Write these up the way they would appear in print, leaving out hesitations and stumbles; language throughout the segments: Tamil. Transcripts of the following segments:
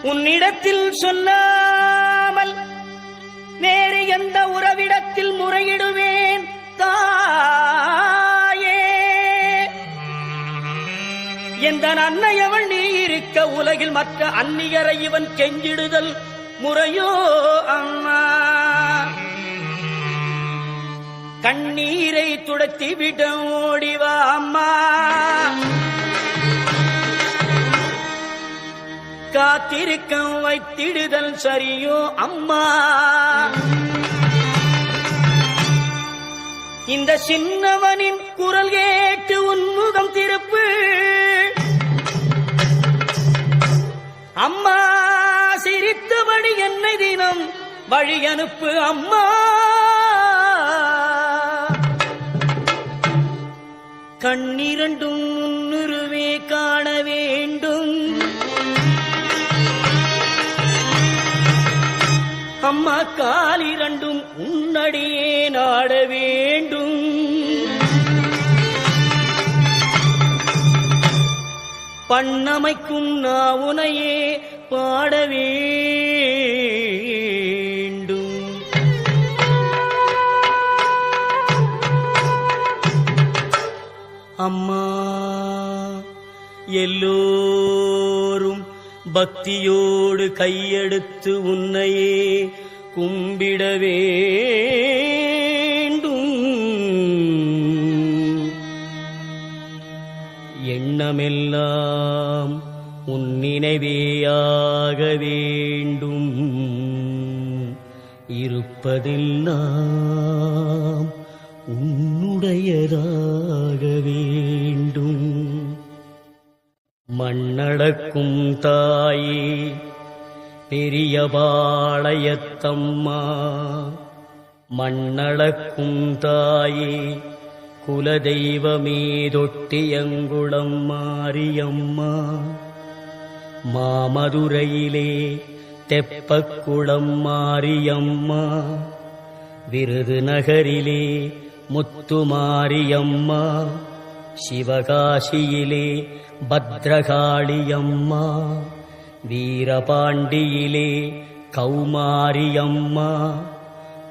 உன்னிடத்தில் சொல்லாமல் வேறு எந்த உறவிடத்தில் முறையிடுவேன் தாயே? எந்த அன்னையவள் நீ இருக்க உலகில் மற்ற அந்நியரை இவன் கெஞ்சிடுதல் முறையோ அம்மா? கண்ணீரை துடைத்து விட ஓடிவா அம்மா. காத்திருக்க வைத்திடுதல் சரியோ அம்மா? இந்த சின்னவனின் குரல் கேட்டு உன்முகம் திருப்பு அம்மா. சிரித்தபடி என்னை தினம் வழி அனுப்பு அம்மா. கண்ணிரண்டும் முன்னுருவே காண வேண்டும் அம்மா. காலிரண்டும் உன்னடியே நாட வேண்டும். பண்ணமைக்கும் நாவுனையே பாட வேண்டும். அம்மா எல்லோரும் பக்தியோடு கையெடுத்து உன்னையே கும்பிட வேண்டும். எண்ணமெல்லாம் உன் நினைவேயாக வேண்டும். இருப்பதெல்லாம் உன்னுடையதாக வேண்டும். மண்ணடக்கும் தாயே பெரியபாளையத்தம்மா, மண்ணளக்கும் தாயே குலதெய்வமே தொட்டியங்குளம் மாரியம்மா. மாமதுரையிலே தெப்பக்குளம் மாரியம்மா, விருதுநகரிலே முத்துமாரியம்மா, சிவகாசியிலே பத்ரகாளியம்மா, வீரபாண்டியிலே கௌமாரியம்மா,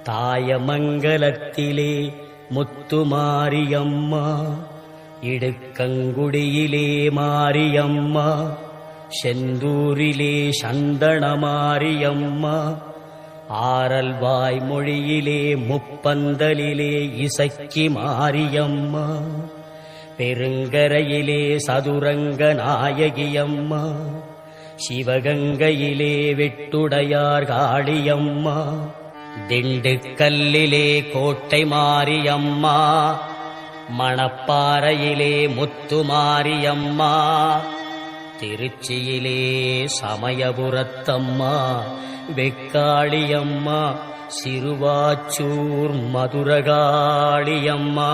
தாயமங்கலத்திலே முத்துமாரியம்மா, இடுக்கங்குடியிலே மாரியம்மா, செந்தூரிலே சந்தனமாரியம்மா, ஆரல்வாய் மொழியிலே முப்பந்தலிலே இசக்கி மாரியம்மா, பெருங்கரையிலே சதுரங்க நாயகியம்மா, சிவகங்கையிலே வெட்டுடையார் காளியம்மா, திண்டுக்கல்லிலே கோட்டை மாரியம்மா, மணப்பாறையிலே முத்துமாரியம்மா, திருச்சியிலே சமயபுரத்தம்மா, வெக்காளியம்மா, சிறுவாச்சூர் மதுரகாளியம்மா.